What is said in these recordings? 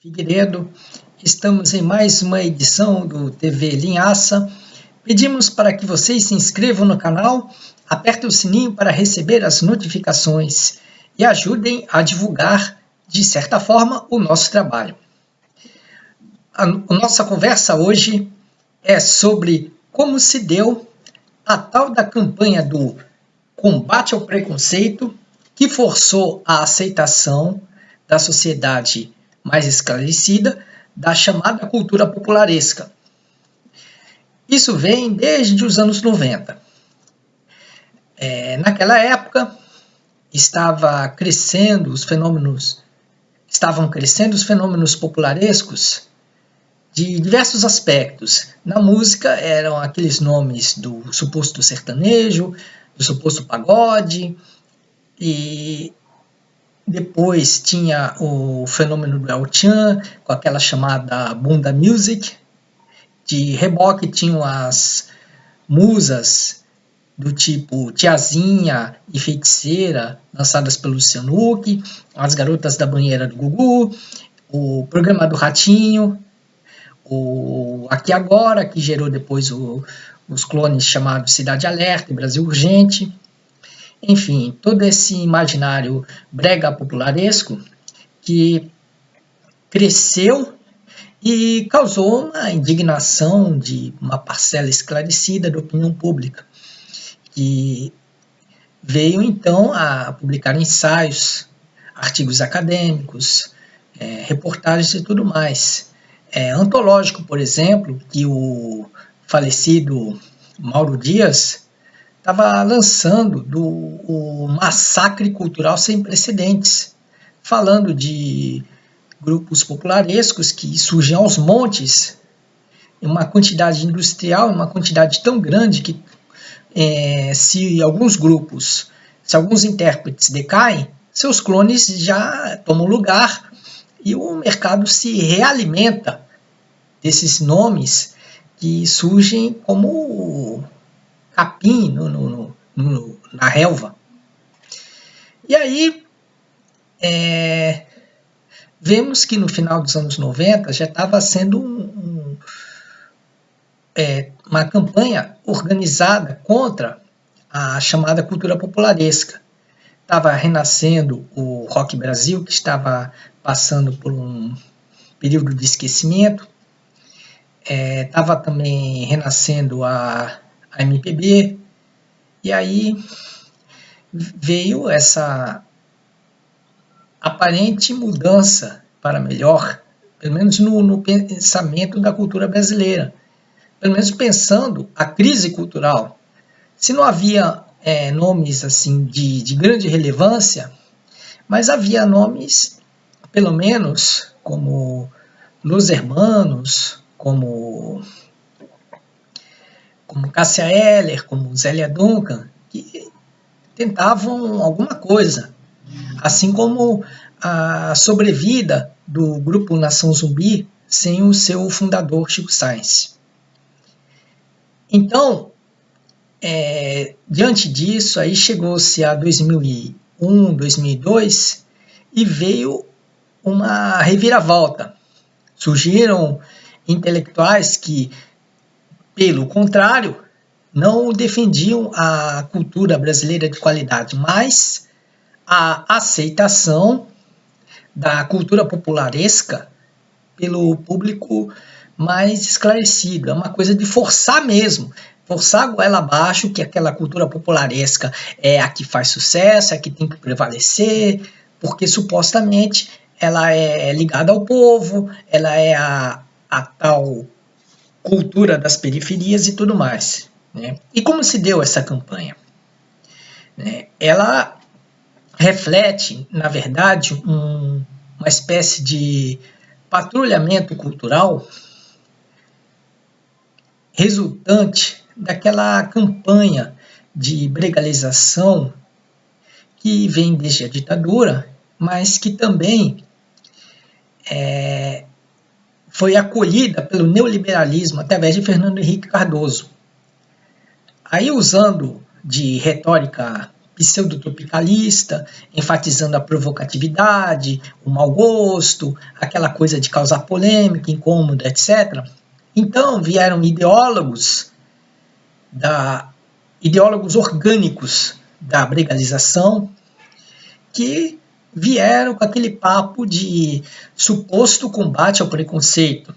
Figueiredo, estamos em mais uma edição do TV Linhaça. Pedimos para que vocês se inscrevam no canal, apertem o sininho para receber as notificações e ajudem a divulgar, de certa forma, o nosso trabalho. A nossa conversa hoje é sobre como se deu a tal da campanha do combate ao preconceito que forçou a aceitação da sociedade mais esclarecida da chamada cultura popularesca. Isso vem desde os anos 90. Naquela época, estavam crescendo os fenômenos popularescos de diversos aspectos. Na música eram aqueles nomes do suposto sertanejo, do suposto pagode, e depois tinha o fenômeno do El Chan, com aquela chamada bunda music. De reboque tinham as musas do tipo Tiazinha e Feiticeira, lançadas pelo Luciano Huck, as garotas da banheira do Gugu, o programa do Ratinho, o Aqui Agora, que gerou depois os clones chamados Cidade Alerta e Brasil Urgente. Enfim, todo esse imaginário brega popularesco que cresceu e causou uma indignação de uma parcela esclarecida da opinião pública, que veio então a publicar ensaios, artigos acadêmicos, reportagens e tudo mais. Antológico, por exemplo, que o falecido Mauro Dias estava lançando o massacre cultural sem precedentes, falando de grupos popularescos que surgem aos montes, em uma quantidade industrial, uma quantidade tão grande que se alguns intérpretes decaem, seus clones já tomam lugar e o mercado se realimenta desses nomes que surgem como capim na relva. E aí vemos que no final dos anos 90 já estava sendo uma campanha organizada contra a chamada cultura popularesca. Estava renascendo o Rock Brasil, que estava passando por um período de esquecimento. Estava também renascendo a MPB. E aí veio essa aparente mudança para melhor, pelo menos no pensamento da cultura brasileira. Pelo menos pensando a crise cultural. Se não havia nomes assim de grande relevância, mas havia nomes, pelo menos, como Los Hermanos, como Cássia Eller, como Zélia Duncan, que tentavam alguma coisa. Assim como a sobrevida do grupo Nação Zumbi sem o seu fundador Chico Science. Então, diante disso, aí chegou-se a 2001, 2002 e veio uma reviravolta. Surgiram intelectuais que, pelo contrário, não defendiam a cultura brasileira de qualidade, mas a aceitação da cultura popularesca pelo público mais esclarecido. É uma coisa de forçar mesmo, forçar a goela abaixo que aquela cultura popularesca é a que faz sucesso, é a que tem que prevalecer, porque supostamente ela é ligada ao povo, ela é a tal cultura das periferias e tudo mais. Né? E como se deu essa campanha? Ela reflete, na verdade, uma espécie de patrulhamento cultural resultante daquela campanha de bregalização que vem desde a ditadura, mas que também foi acolhida pelo neoliberalismo através de Fernando Henrique Cardoso. Aí, usando de retórica pseudotropicalista, enfatizando a provocatividade, o mau gosto, aquela coisa de causar polêmica, incômodo, etc. Então vieram ideólogos orgânicos da brigalização que vieram com aquele papo de suposto combate ao preconceito.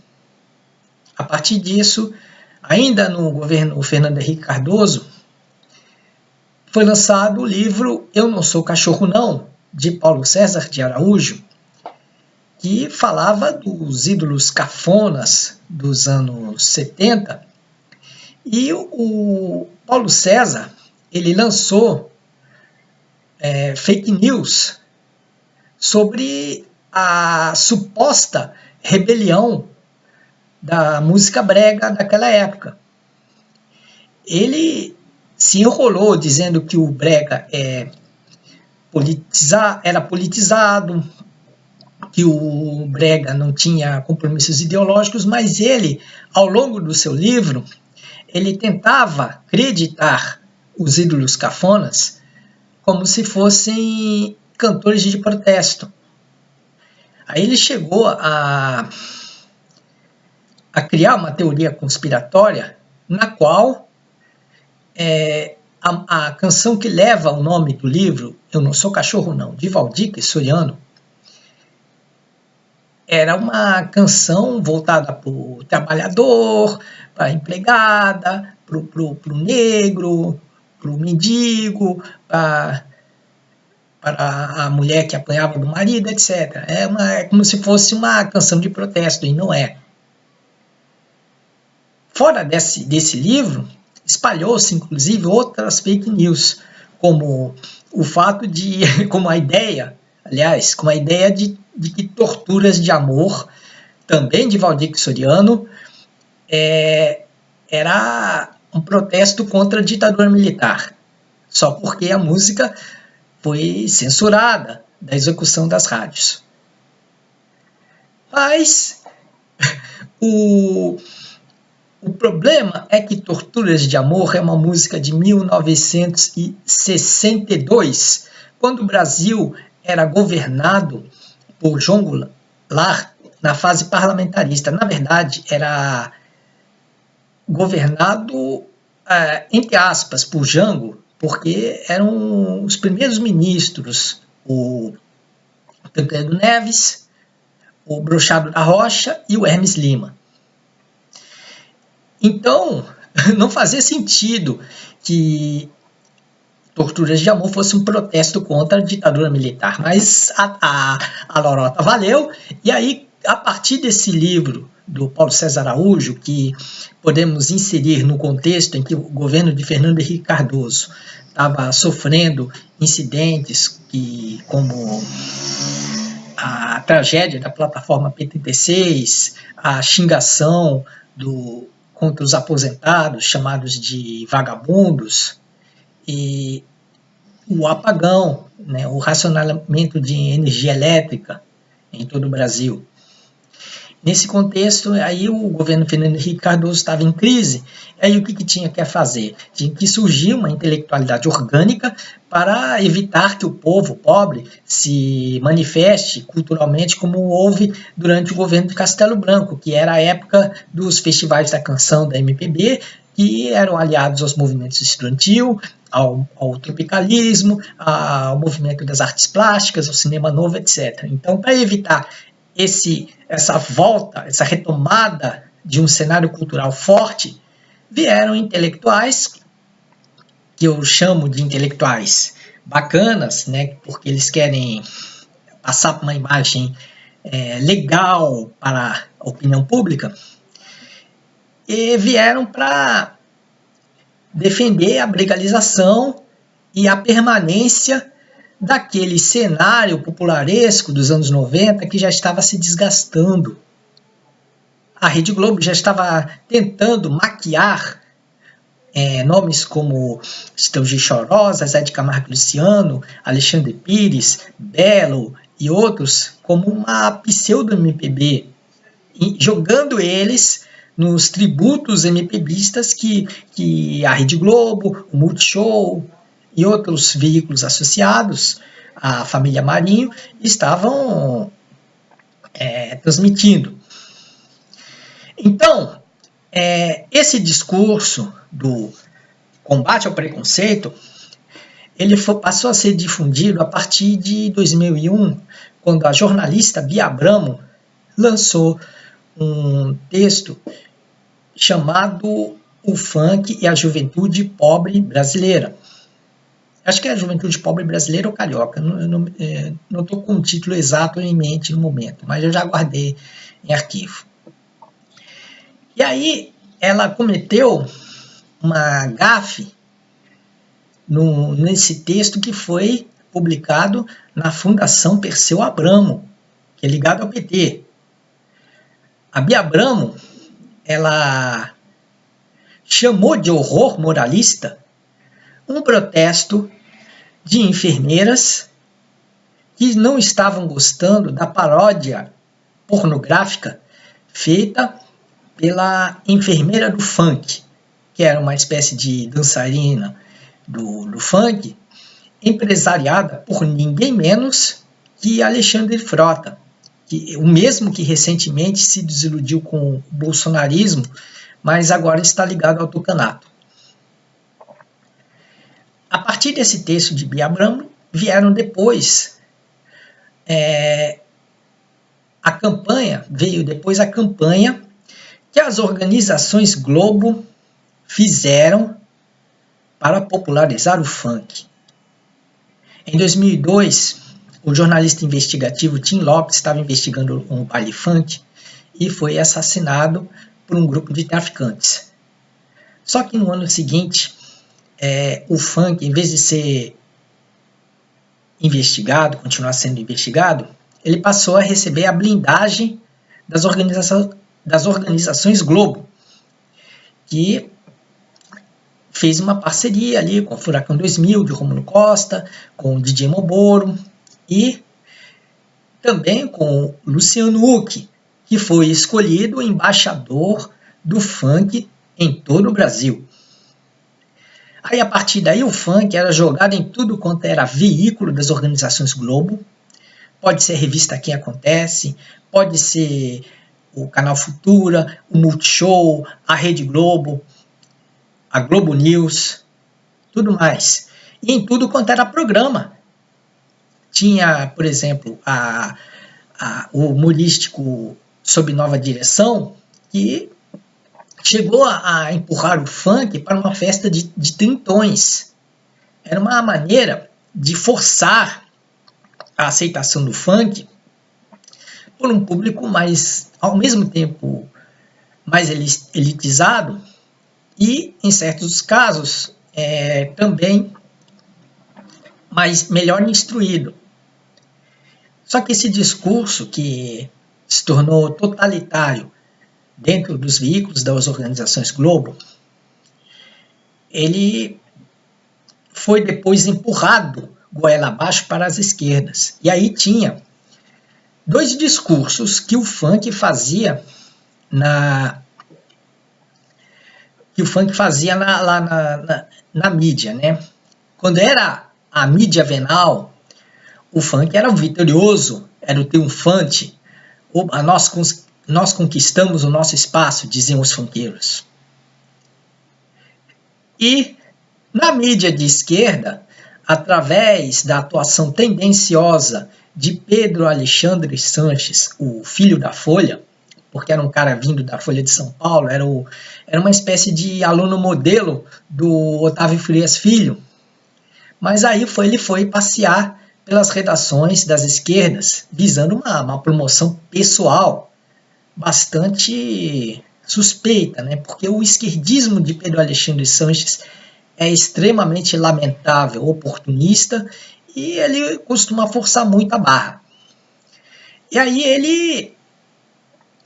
A partir disso, ainda no governo Fernando Henrique Cardoso, foi lançado o livro Eu Não Sou Cachorro Não, de Paulo César de Araújo, que falava dos ídolos cafonas dos anos 70. E o Paulo César, ele lançou fake news sobre a suposta rebelião da música brega daquela época. Ele se enrolou dizendo que o brega era politizado, que o brega não tinha compromissos ideológicos, mas ele, ao longo do seu livro, ele tentava acreditar os ídolos cafonas como se fossem cantores de protesto. Aí ele chegou a criar uma teoria conspiratória na qual a canção que leva o nome do livro, Eu Não Sou Cachorro Não, de Valdir Soriano, era uma canção voltada para o trabalhador, para a empregada, para o negro, para o mendigo, para a mulher que apanhava do marido, etc. É como se fosse uma canção de protesto, e não é. Fora desse livro, espalhou-se inclusive outras fake news, como o fato como a ideia de que Torturas de Amor, também de Valdir Soriano, era um protesto contra a ditadura militar, só porque a música foi censurada da execução das rádios. Mas o problema é que Torturas de Amor é uma música de 1962, quando o Brasil era governado por João Goulart na fase parlamentarista. Na verdade, era governado, entre aspas, por Jango, porque eram os primeiros ministros, o Tancredo Neves, o Brochado da Rocha e o Hermes Lima. Então, não fazia sentido que Torturas de Amor fosse um protesto contra a ditadura militar, mas a lorota valeu, e aí, a partir desse livro do Paulo César Araújo, que podemos inserir no contexto em que o governo de Fernando Henrique Cardoso estava sofrendo incidentes como a tragédia da plataforma P-36, a xingação contra os aposentados, chamados de vagabundos, e o apagão, né, o racionamento de energia elétrica em todo o Brasil. Nesse contexto, aí o governo Fernando Henrique Cardoso estava em crise, aí o que tinha que fazer? Tinha que surgir uma intelectualidade orgânica para evitar que o povo pobre se manifeste culturalmente como houve durante o governo de Castelo Branco, que era a época dos festivais da canção da MPB, que eram aliados aos movimentos estudantil, ao tropicalismo, ao movimento das artes plásticas, ao cinema novo, etc. Então, para evitar essa volta, essa retomada de um cenário cultural forte, vieram intelectuais, que eu chamo de intelectuais bacanas, né, porque eles querem passar uma imagem legal para a opinião pública, e vieram para defender a brigalização e a permanência daquele cenário popularesco dos anos 90 que já estava se desgastando. A Rede Globo já estava tentando maquiar nomes como Esteugi Chorosa, Zé de Camargo e Luciano, Alexandre Pires, Belo e outros como uma pseudo-MPB, jogando eles nos tributos MPBistas que a Rede Globo, o Multishow e outros veículos associados à família Marinho estavam transmitindo. Então, esse discurso do combate ao preconceito, ele passou a ser difundido a partir de 2001, quando a jornalista Bia Abramo lançou um texto chamado O Funk e a Juventude Pobre Brasileira. Acho que é a Juventude Pobre Brasileira ou Carioca, não estou com o título exato em mente no momento, mas eu já guardei em arquivo. E aí ela cometeu uma gafe nesse texto que foi publicado na Fundação Perseu Abramo, que é ligado ao PT. A Bia Abramo, ela chamou de horror moralista um protesto de enfermeiras que não estavam gostando da paródia pornográfica feita pela enfermeira do funk, que era uma espécie de dançarina do funk, empresariada por ninguém menos que Alexandre Frota, o mesmo que recentemente se desiludiu com o bolsonarismo, mas agora está ligado ao tucanato. A partir desse texto de Bia Abramo, vieram depois veio depois a campanha que as organizações Globo fizeram para popularizar o funk. Em 2002, o jornalista investigativo Tim Lopes estava investigando um baile funk e foi assassinado por um grupo de traficantes. Só que no ano seguinte, o funk, em vez de ser investigado, continuar sendo investigado, ele passou a receber a blindagem das organizações Globo, que fez uma parceria ali com o Furacão 2000, de Rômulo Costa, com o DJ Moboro e também com o Luciano Huck, que foi escolhido embaixador do funk em todo o Brasil. Aí, a partir daí, o funk era jogado em tudo quanto era veículo das organizações Globo. Pode ser a revista Quem Acontece, pode ser o Canal Futura, o Multishow, a Rede Globo, a Globo News, tudo mais. E em tudo quanto era programa. Tinha, por exemplo, o humorístico Sob Nova Direção, que chegou a empurrar o funk para uma festa de trintões. Era uma maneira de forçar a aceitação do funk por um público mais, ao mesmo tempo, mais elitizado e, em certos casos, também melhor instruído. Só que esse discurso que se tornou totalitário dentro dos veículos das organizações Globo, ele foi depois empurrado goela abaixo para as esquerdas. E aí tinha dois discursos que o funk fazia na mídia, né? Quando era a mídia venal, o funk era o vitorioso, era o triunfante. Nós conquistamos o nosso espaço, diziam os funkeiros. E na mídia de esquerda, através da atuação tendenciosa de Pedro Alexandre Sanches, o filho da Folha, porque era um cara vindo da Folha de São Paulo, era uma espécie de aluno modelo do Otávio Frias Filho. Mas aí ele foi passear pelas redações das esquerdas, visando uma promoção pessoal bastante suspeita, né? Porque o esquerdismo de Pedro Alexandre Sanches é extremamente lamentável, oportunista, e ele costuma forçar muito a barra. E aí ele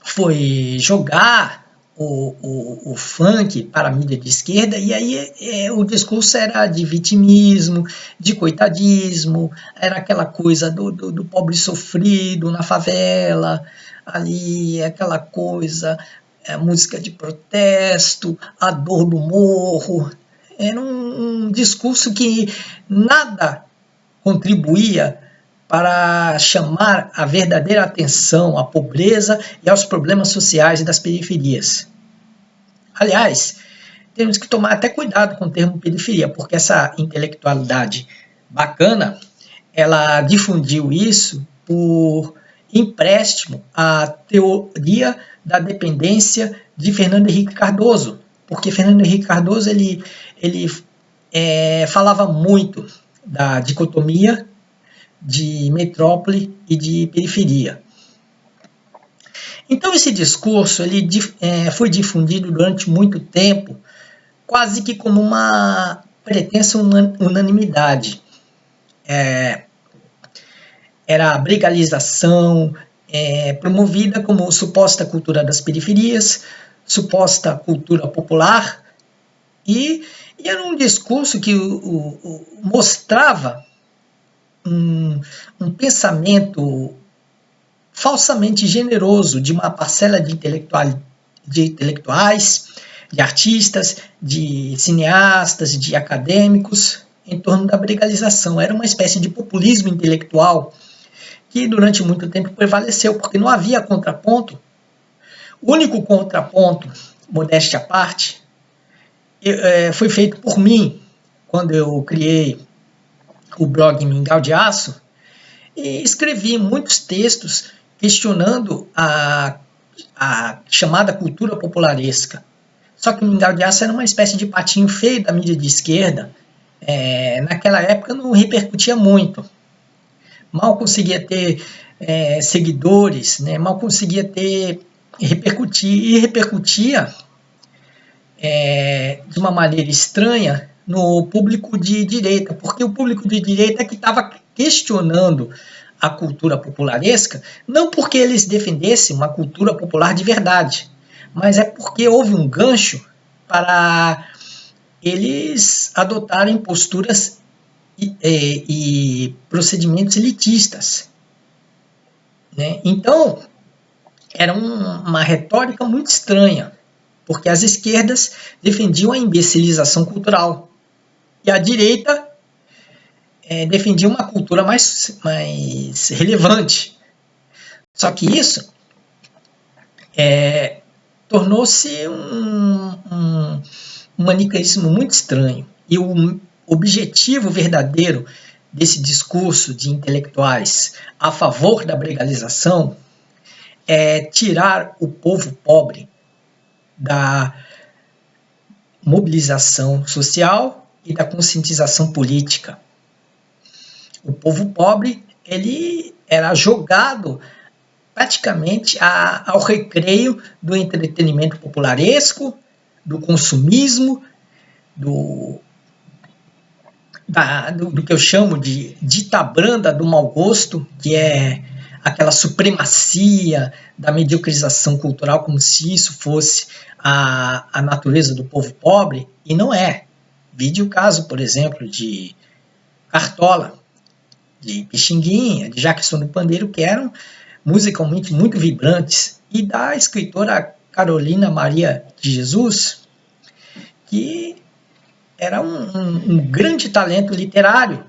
foi jogar o funk para a mídia de esquerda, e aí o discurso era de vitimismo, de coitadismo, era aquela coisa do pobre sofrido na favela, ali aquela coisa, música de protesto, a dor do morro, era um discurso que nada contribuía para chamar a verdadeira atenção à pobreza e aos problemas sociais das periferias. Aliás, temos que tomar até cuidado com o termo periferia, porque essa intelectualidade bacana, ela difundiu isso por empréstimo à teoria da dependência de Fernando Henrique Cardoso, porque Fernando Henrique Cardoso ele falava muito da dicotomia de metrópole e de periferia. Então esse discurso ele foi difundido durante muito tempo, quase que como uma pretensa unanimidade. Era a brigalização, promovida como suposta cultura das periferias, suposta cultura popular, e era um discurso que mostrava um pensamento falsamente generoso de uma parcela de intelectuais, de artistas, de cineastas, de acadêmicos, em torno da brigalização. Era uma espécie de populismo intelectual que durante muito tempo prevaleceu, porque não havia contraponto. O único contraponto, modéstia à parte, foi feito por mim, quando eu criei o blog Mingau de Aço, e escrevi muitos textos questionando a chamada cultura popularesca. Só que o Mingau de Aço era uma espécie de patinho feio da mídia de esquerda. Naquela época não repercutia muito. Mal conseguia ter seguidores, né? Mal conseguia ter repercutia de uma maneira estranha no público de direita, porque o público de direita é que estava questionando a cultura popularesca, não porque eles defendessem uma cultura popular de verdade, mas é porque houve um gancho para eles adotarem posturas e procedimentos elitistas, né? Então, era uma retórica muito estranha, porque as esquerdas defendiam a imbecilização cultural e a direita defendia uma cultura mais relevante. Só que isso tornou-se um maniqueísmo muito estranho. E o objetivo verdadeiro desse discurso de intelectuais a favor da brigalização é tirar o povo pobre da mobilização social e da conscientização política. O povo pobre ele era jogado praticamente ao recreio do entretenimento popularesco, do consumismo, do que eu chamo de dita branda do mau gosto, que é aquela supremacia da mediocrização cultural, como se isso fosse a natureza do povo pobre, e não é. Vide o caso, por exemplo, de Cartola, de Pixinguinha, de Jackson do Pandeiro, que eram musicalmente muito vibrantes, e da escritora Carolina Maria de Jesus, que era um grande talento literário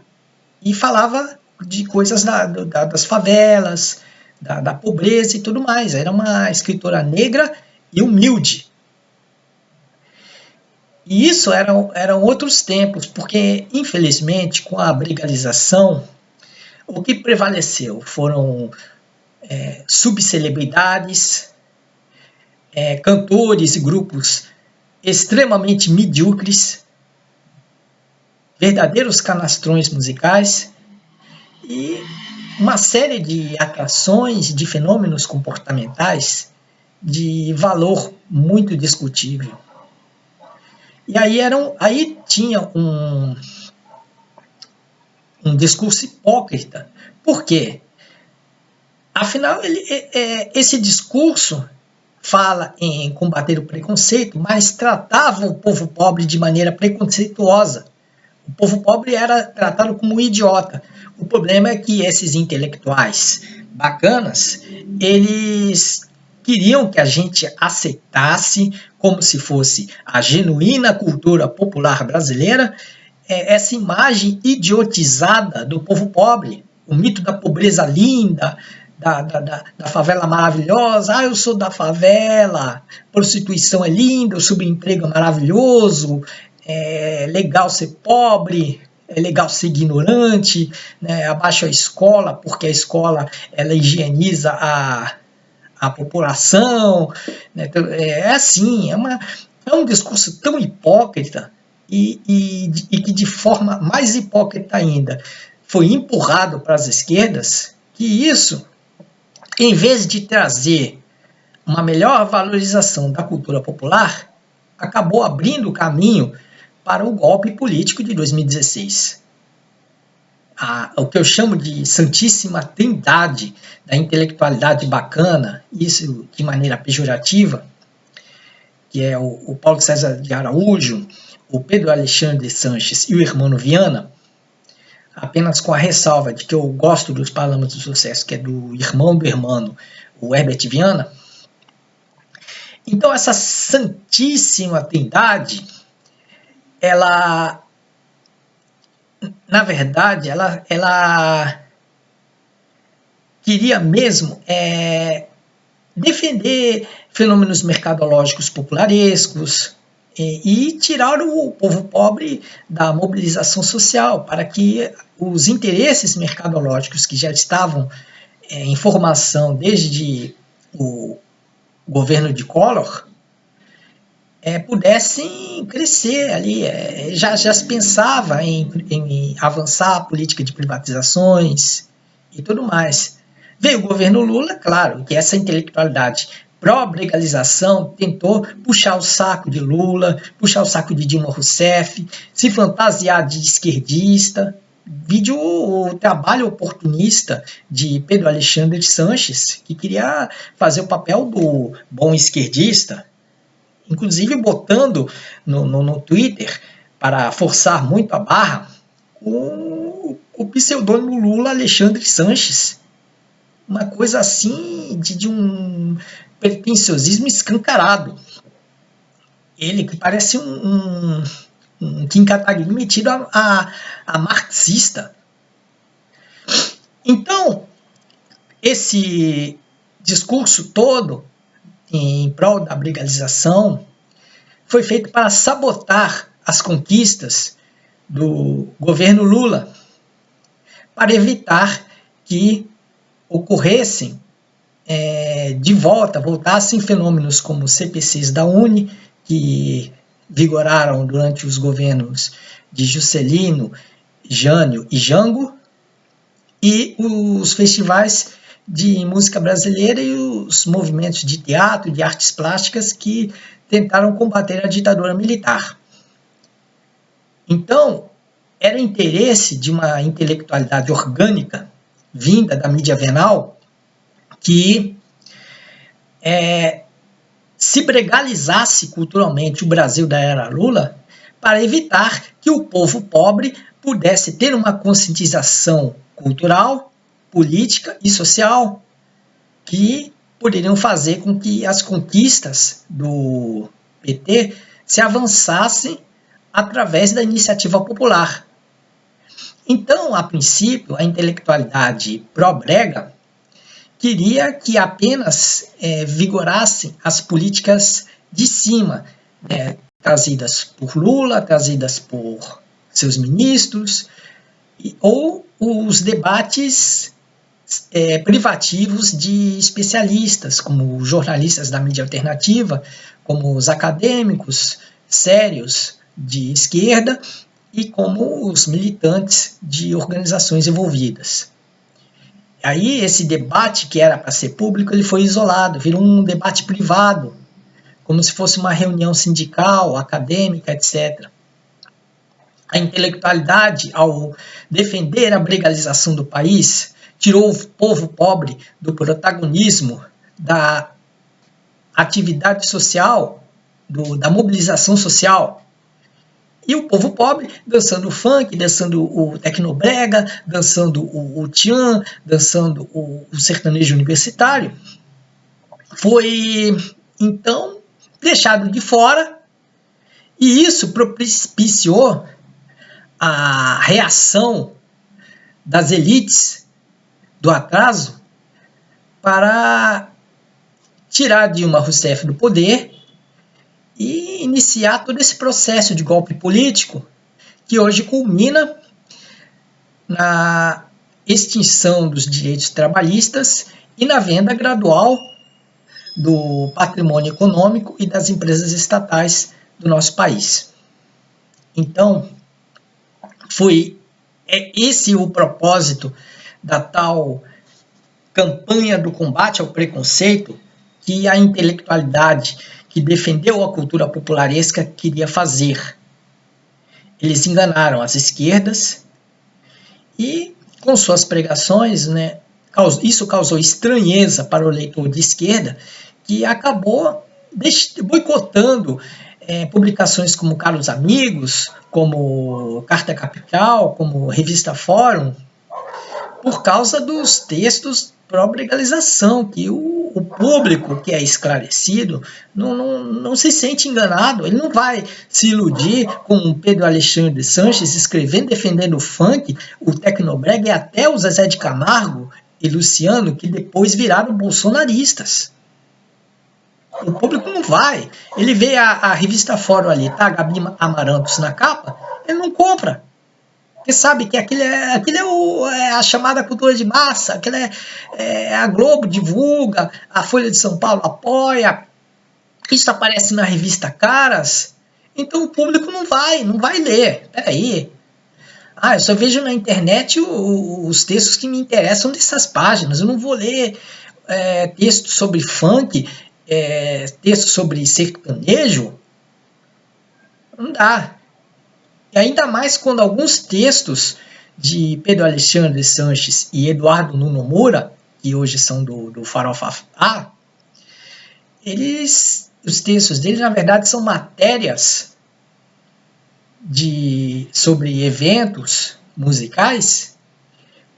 e falava de coisas das favelas, da pobreza e tudo mais. Era uma escritora negra e humilde. E isso eram outros tempos, porque, infelizmente, com a brigalização, o que prevaleceu foram subcelebridades, cantores e grupos extremamente medíocres, verdadeiros canastrões musicais e uma série de atrações, de fenômenos comportamentais de valor muito discutível. E aí tinha um discurso hipócrita. Por quê? Afinal, esse discurso fala em combater o preconceito, mas tratava o povo pobre de maneira preconceituosa. O povo pobre era tratado como um idiota. O problema é que esses intelectuais bacanas, eles queriam que a gente aceitasse como se fosse a genuína cultura popular brasileira, essa imagem idiotizada do povo pobre, o mito da pobreza linda, da favela maravilhosa. Eu sou da favela, prostituição é linda, o subemprego é maravilhoso, é legal ser pobre, é legal ser ignorante, né? Abaixo a escola, porque a escola ela higieniza a população. Né? Então, é assim, é um discurso tão hipócrita e que de forma mais hipócrita ainda foi empurrado para as esquerdas, que isso, em vez de trazer uma melhor valorização da cultura popular, acabou abrindo o caminho para o golpe político de 2016. O que eu chamo de santíssima trindade da intelectualidade bacana, isso de maneira pejorativa, que é o Paulo César de Araújo, o Pedro Alexandre Sanches e o Hermano Viana, apenas com a ressalva de que eu gosto dos Paralamas do Sucesso, que é do irmão do Hermano, o Herbert Viana. Então, essa santíssima trindade, ela, na verdade, ela queria mesmo defender fenômenos mercadológicos popularescos e tirar o povo pobre da mobilização social, para que os interesses mercadológicos que já estavam em formação desde o governo de Collor pudessem crescer ali. Já se pensava em avançar a política de privatizações e tudo mais. Veio o governo Lula, claro, que essa intelectualidade pró-legalização tentou puxar o saco de Lula, puxar o saco de Dilma Rousseff, se fantasiar de esquerdista. Vídeo o trabalho oportunista de Pedro Alexandre Sanches, que queria fazer o papel do bom esquerdista, inclusive botando no Twitter, para forçar muito a barra, o pseudônimo Lula Alexandre Sanches. Uma coisa assim de um pretensiosismo escancarado. Ele que parece um Kim Kataguiri metido a marxista. Então, esse discurso todo em prol da brigalização foi feito para sabotar as conquistas do governo Lula, para evitar que ocorressem voltassem fenômenos como CPCs da Uni, que vigoraram durante os governos de Juscelino, Jânio e Jango, e os festivais de música brasileira e os movimentos de teatro e de artes plásticas que tentaram combater a ditadura militar. Então, era interesse de uma intelectualidade orgânica, vinda da mídia venal, que se bregalizasse culturalmente o Brasil da era Lula, para evitar que o povo pobre pudesse ter uma conscientização cultural, política e social que poderiam fazer com que as conquistas do PT se avançassem através da iniciativa popular. Então, a princípio, a intelectualidade pró-brega queria que apenas vigorassem as políticas de cima, trazidas por Lula, trazidas por seus ministros, ou os debates privativos de especialistas, como jornalistas da mídia alternativa, como os acadêmicos sérios de esquerda e como os militantes de organizações envolvidas. Aí esse debate, que era para ser público, ele foi isolado, virou um debate privado, como se fosse uma reunião sindical, acadêmica, etc. A intelectualidade, ao defender a brigalização do país, tirou o povo pobre do protagonismo da atividade social, da mobilização social. E o povo pobre dançando funk, dançando o tecnobrega, dançando o tchan, dançando o sertanejo universitário. foi então deixado de fora, e isso propiciou a reação das elites do atraso para tirar Dilma Rousseff do poder e iniciar todo esse processo de golpe político que hoje culmina na extinção dos direitos trabalhistas e na venda gradual do patrimônio econômico e das empresas estatais do nosso país. Então, foi esse o propósito da tal campanha do combate ao preconceito que a intelectualidade que defendeu a cultura popularesca queria fazer. Eles enganaram as esquerdas e, com suas pregações, né, isso causou estranheza para o leitor de esquerda, que acabou boicotando publicações como Caros Amigos, como Carta Capital, como Revista Fórum, por causa dos textos pró-legalização, que o público que é esclarecido não se sente enganado, ele não vai se iludir com o Pedro Alexandre Sanches escrevendo, defendendo o funk, o Tecnobrega e até o Zezé de Camargo e Luciano, que depois viraram bolsonaristas. O público não vai. Ele vê a revista Fórum ali, tá? Gabi Amarantos na capa, ele não compra. Porque sabe que aquilo é a chamada cultura de massa, aquilo a Globo divulga, a Folha de São Paulo apoia, isso aparece na revista Caras, então o público não vai ler. Peraí. Eu só vejo na internet os textos que me interessam dessas páginas, eu não vou ler textos sobre funk, textos sobre sertanejo, não dá. E ainda mais quando alguns textos de Pedro Alexandre Sanches e Eduardo Nuno Moura, que hoje são do Farofa A, os textos deles, na verdade, são matérias sobre eventos musicais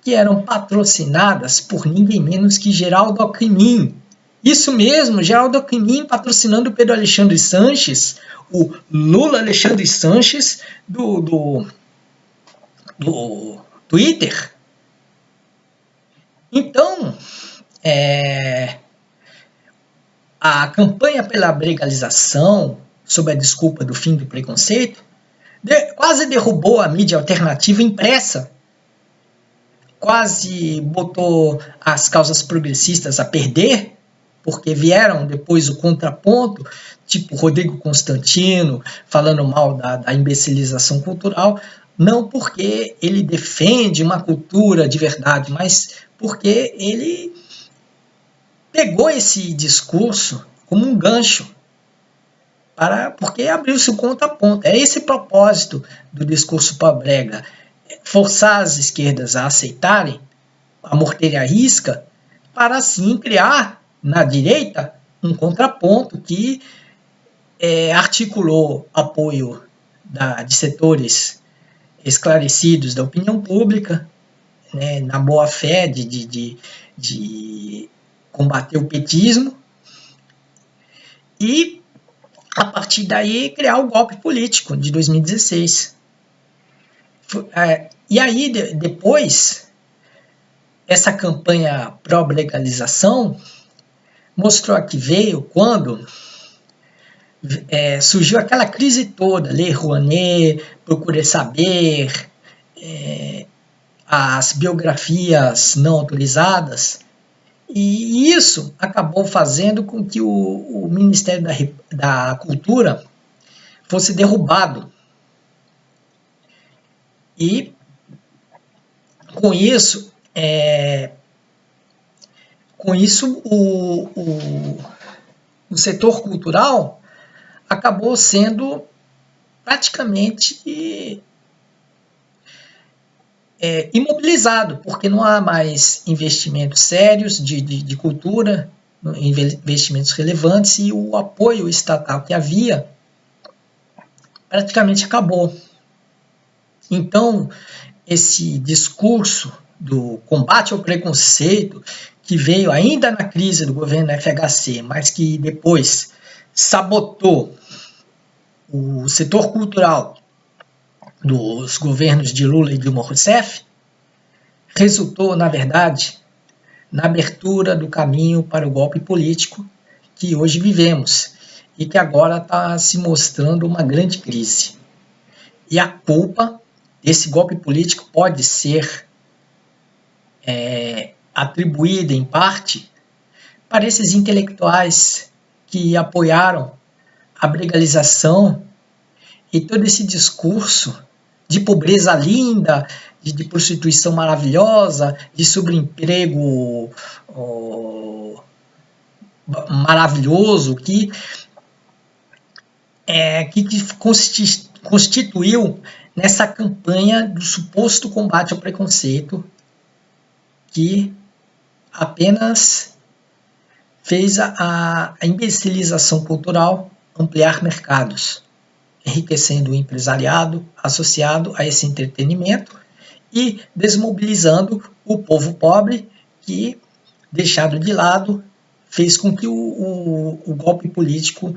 que eram patrocinadas por ninguém menos que Geraldo Alckmin. Isso mesmo, Geraldo Alckmin patrocinando Pedro Alexandre Sanches, o Lula Alexandre Sanches do Twitter. Então, a campanha pela legalização, sob a desculpa do fim do preconceito, quase derrubou a mídia alternativa impressa, quase botou as causas progressistas a perder, porque vieram depois o contraponto, tipo Rodrigo Constantino, falando mal da imbecilização cultural, não porque ele defende uma cultura de verdade, mas porque ele pegou esse discurso como um gancho, porque abriu-se o contraponto. É esse propósito do discurso pós-brega, forçar as esquerdas a aceitarem, a morderem a risca, para assim criar na direita um contraponto que articulou apoio de setores esclarecidos da opinião pública, né, na boa-fé de combater o petismo, e a partir daí criar o golpe político de 2016. E aí depois, essa campanha pró-legalização mostrou a que veio quando surgiu aquela crise toda, Lei Rouanet, Procure Saber, as biografias não autorizadas, e isso acabou fazendo com que o Ministério da Cultura fosse derrubado. E com isso o setor cultural acabou sendo praticamente imobilizado, porque não há mais investimentos sérios de cultura, investimentos relevantes, e o apoio estatal que havia praticamente acabou. Então, esse discurso do combate ao preconceito, que veio ainda na crise do governo FHC, mas que depois sabotou o setor cultural dos governos de Lula e Dilma Rousseff, resultou, na verdade, na abertura do caminho para o golpe político que hoje vivemos e que agora está se mostrando uma grande crise. E a culpa desse golpe político pode ser atribuída, em parte, para esses intelectuais que apoiaram a legalização e todo esse discurso de pobreza linda, de prostituição maravilhosa, de sobreemprego maravilhoso, que constituiu nessa campanha do suposto combate ao preconceito, que apenas fez a imbecilização cultural ampliar mercados, enriquecendo o empresariado associado a esse entretenimento e desmobilizando o povo pobre que, deixado de lado, fez com que o golpe político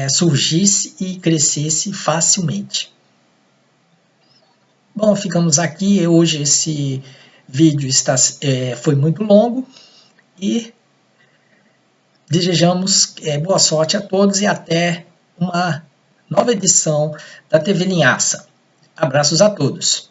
surgisse e crescesse facilmente. Bom, ficamos aqui. Hoje esse vídeo foi muito longo e desejamos boa sorte a todos e até uma nova edição da TV Linhaça. Abraços a todos.